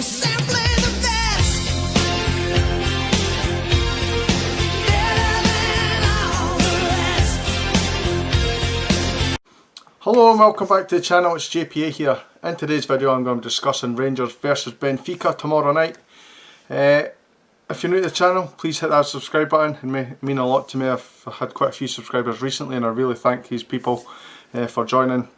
You're simply the best. Better than all the rest. Hello and welcome back to the channel, it's JPA here. In today's video I'm going to be discussing Rangers versus Benfica tomorrow night. If you're new to the channel, please hit that subscribe button. It may mean a lot to me. I've had quite a few subscribers recently and I really thank these people for joining.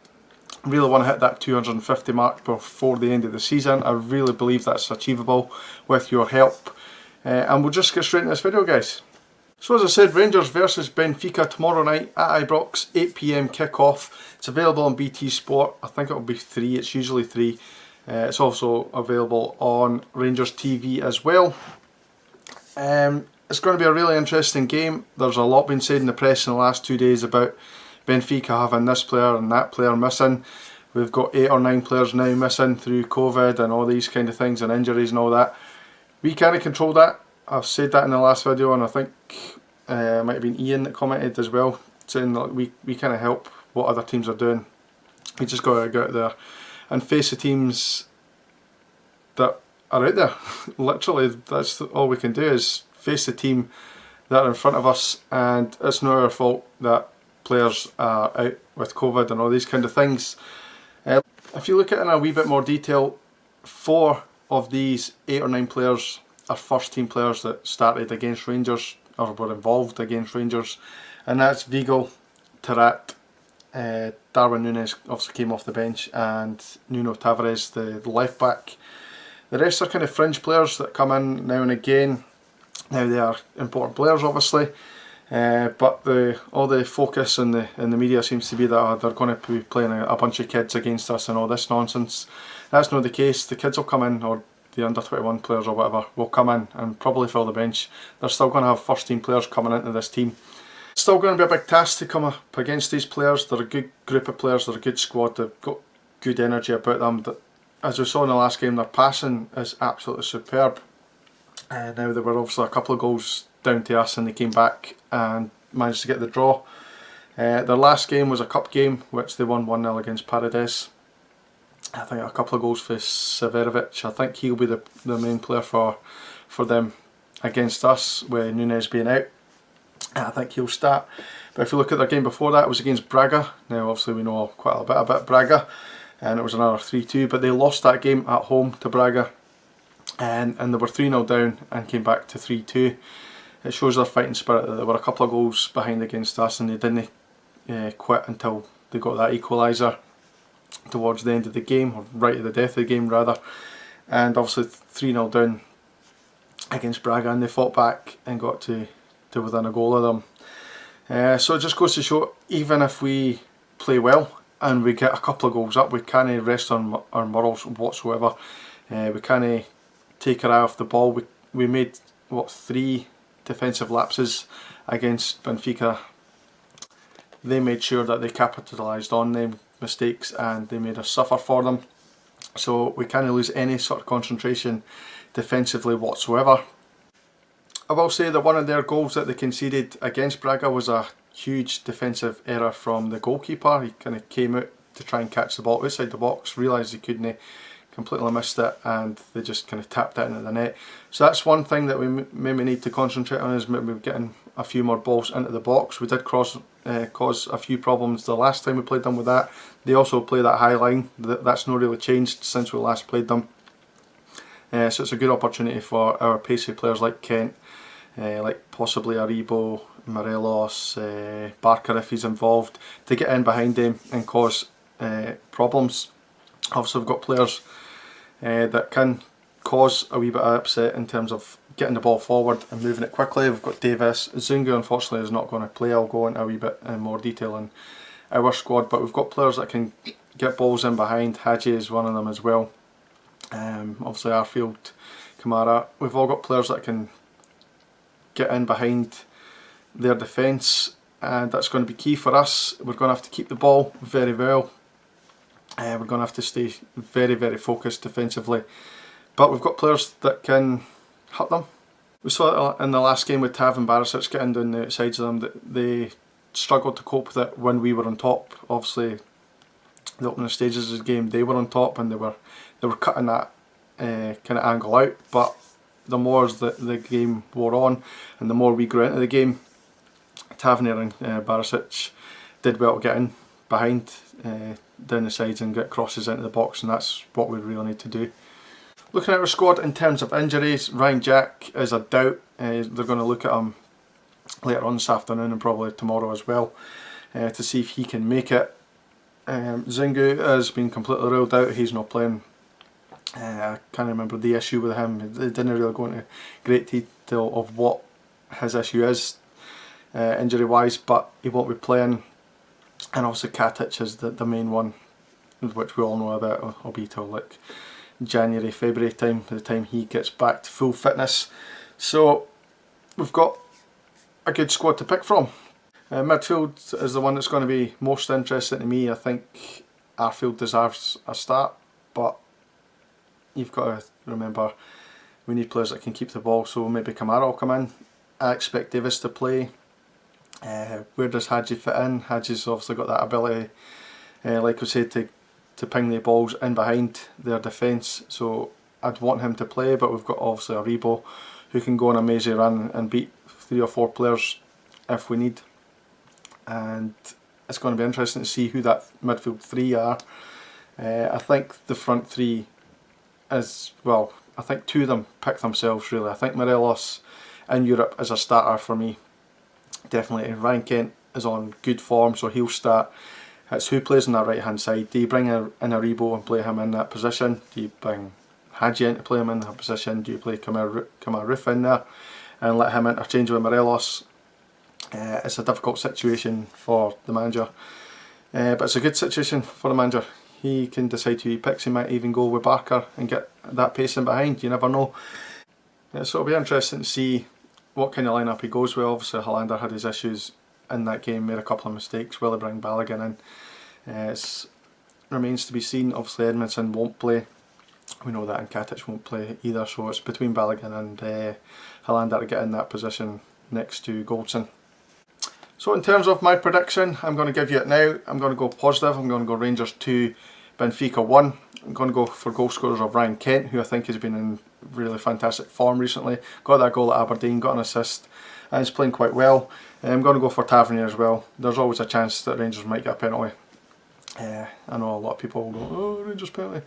I really want to hit that 250 mark before the end of the season. I really believe that's achievable with your help. And we'll just get straight into this video, guys. So as I said, Rangers versus Benfica tomorrow night at Ibrox, 8 PM kickoff. It's available on BT Sport. I think it'll be 3, it's usually 3. It's also available on Rangers TV as well. It's going to be a really interesting game. There's a lot been said in the press in the last 2 days about Benfica having this player and that player missing. We've got 8 or 9 players now missing through COVID and all these kind of things and injuries and all that. We can't control that. I've said that in the last video, and I think it might have been Ian that commented as well, saying that we kind of help what other teams are doing. We just got to go out there and face the teams that are out there. Literally, that's all we can do, is face the team that are in front of us, and it's not our fault that players are out with COVID and all these kind of things. If you look at it in a wee bit more detail, 4 of these 8 or 9 players are first team players that started against Rangers or were involved against Rangers, and that's Vigo, Tarat, Darwin Núñez obviously came off the bench, and Nuno Tavares, the left back. The rest are kind of fringe players that come in now and again. Now they are important players obviously, but all the focus in the media seems to be that they're going to be playing a bunch of kids against us and all this nonsense. That's not the case. The kids will come in, or the under 21 players or whatever will come in and probably fill the bench. They're still going to have first team players coming into this team. It's still going to be a big task to come up against these players. They're a good group of players, they're a good squad, they've got good energy about them. As we saw in the last game, their passing is absolutely superb. Now there were obviously a couple of goals down to us and they came back and managed to get the draw. Their last game was a cup game which they won 1-0 against Paredes. I think a couple of goals for Severovic. I think he'll be the main player for them against us, with Núñez being out. I think he'll start. But if you look at their game before that, it was against Braga. Now obviously we know quite a bit about Braga, and it was another 3-2, but they lost that game at home to Braga, and they were 3-0 down and came back to 3-2. It shows their fighting spirit that they were a couple of goals behind against us and they didn't quit until they got that equaliser towards the end of the game, or right at the death of the game rather. And obviously 3-0 down against Braga, and they fought back and got to within a goal of them. So it just goes to show, even if we play well and we get a couple of goals up, we can't rest on our morals whatsoever. We can't take our eye off the ball. We made, what, 3 defensive lapses against Benfica. They made sure that they capitalised on them mistakes and they made us suffer for them. So we can't lose any sort of concentration defensively whatsoever. I will say that one of their goals that they conceded against Braga was a huge defensive error from the goalkeeper. He kind of came out to try and catch the ball outside the box, realised he couldn't, completely missed it, and they just kind of tapped it into the net. So that's one thing that we maybe need to concentrate on, is maybe getting a few more balls into the box. We did cause a few problems the last time we played them with that. They also play that high line. That's not really changed since we last played them. So it's a good opportunity for our pacey players like Kent, like possibly Aribo, Morelos, Barker if he's involved, to get in behind him and cause problems. Obviously we've got players that can cause a wee bit of upset in terms of getting the ball forward and moving it quickly. We've got Davis. Zungu unfortunately is not going to play. I'll go into a wee bit in more detail in our squad, but we've got players that can get balls in behind. Hadji is one of them as well. Obviously Arfield, Kamara. We've all got players that can get in behind their defence, and that's going to be key for us. We're going to have to keep the ball very well. We're going to have to stay very, very focused defensively, but we've got players that can hurt them. We saw it in the last game with Tav and Barisic getting down the sides of them, that they struggled to cope with it when we were on top. Obviously the opening stages of the game they were on top and they were cutting that kind of angle out, but the more as the game wore on and the more we grew into the game, Tavernier and Barisic did well to get in behind down the sides and get crosses into the box, and that's what we really need to do. Looking at our squad in terms of injuries, Ryan Jack is a doubt. They're going to look at him later on this afternoon and probably tomorrow as well to see if he can make it. Zingu has been completely ruled out. He's not playing. I can't remember the issue with him. They didn't really go into great detail of what his issue is injury wise, but he won't be playing. And obviously Katic is the main one, which we all know about. It'll be till like January, February time, by the time he gets back to full fitness. So we've got a good squad to pick from. Midfield is the one that's going to be most interesting to me. I think Arfield deserves a start, but you've got to remember we need players that can keep the ball, so maybe Kamara will come in. I expect Davis to play. Where does Hadji fit in? Hadji's obviously got that ability, like we said, to ping the balls in behind their defence, so I'd want him to play, but we've got obviously Aribo who can go on a mazy run and beat 3 or 4 players if we need, and it's going to be interesting to see who that midfield 3 are. I think the front 3 is, well, I think 2 of them pick themselves really. I think Morelos in Europe is a starter for me, definitely. Ryan Kent is on good form, so he'll start. It's who plays on that right hand side. Do you bring in Aribo and play him in that position? Do you bring Hadji in to play him in that position? Do you play Kamara in there and let him interchange with Morelos? It's a difficult situation for the manager, but it's a good situation for the manager. He can decide who he picks. He might even go with Barker and get that pace in behind. You never know. So it'll be interesting to see what kind of lineup he goes with. Obviously Hollander had his issues in that game, made a couple of mistakes. Will he bring Balogun in? It remains to be seen. Obviously Edmondson won't play. We know that, and Katic won't play either, so it's between Balogun and Hollander to get in that position next to Goldson. So in terms of my prediction, I'm going to give you it now. I'm going to go positive. I'm going to go Rangers 2, Benfica 1. I'm going to go for goal scorers of Ryan Kent, who I think has been in really fantastic form recently. Got that goal at Aberdeen, got an assist, and he's playing quite well. I'm going to go for Tavernier as well. There's always a chance that Rangers might get a penalty. I know a lot of people will go, oh, Rangers penalty.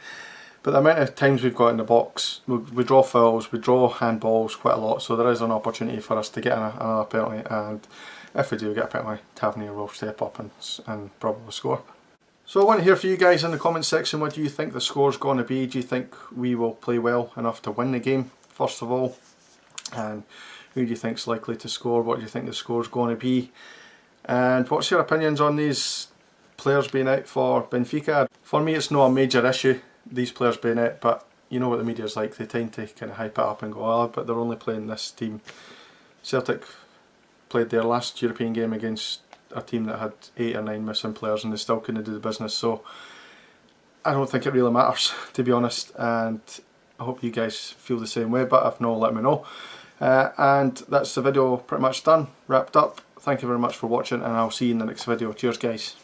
But the amount of times we've got in the box, we draw fouls, we draw handballs quite a lot, so there is an opportunity for us to get another penalty, and if we do get a penalty, Tavernier will step up and probably score. So I want to hear from you guys in the comments section. What do you think the score's going to be? Do you think we will play well enough to win the game, first of all? And who do you think's likely to score? What do you think the score's going to be? And what's your opinions on these players being out for Benfica? For me, it's not a major issue, these players being out, but you know what the media's like. They tend to kind of hype it up and go, oh, but they're only playing this team. Celtic played their last European game against a team that had 8 or 9 missing players and they still couldn't do the business, so I don't think it really matters, to be honest, and I hope you guys feel the same way, but if not, let me know. And that's the video pretty much done, wrapped up. Thank you very much for watching, and I'll see you in the next video. Cheers guys.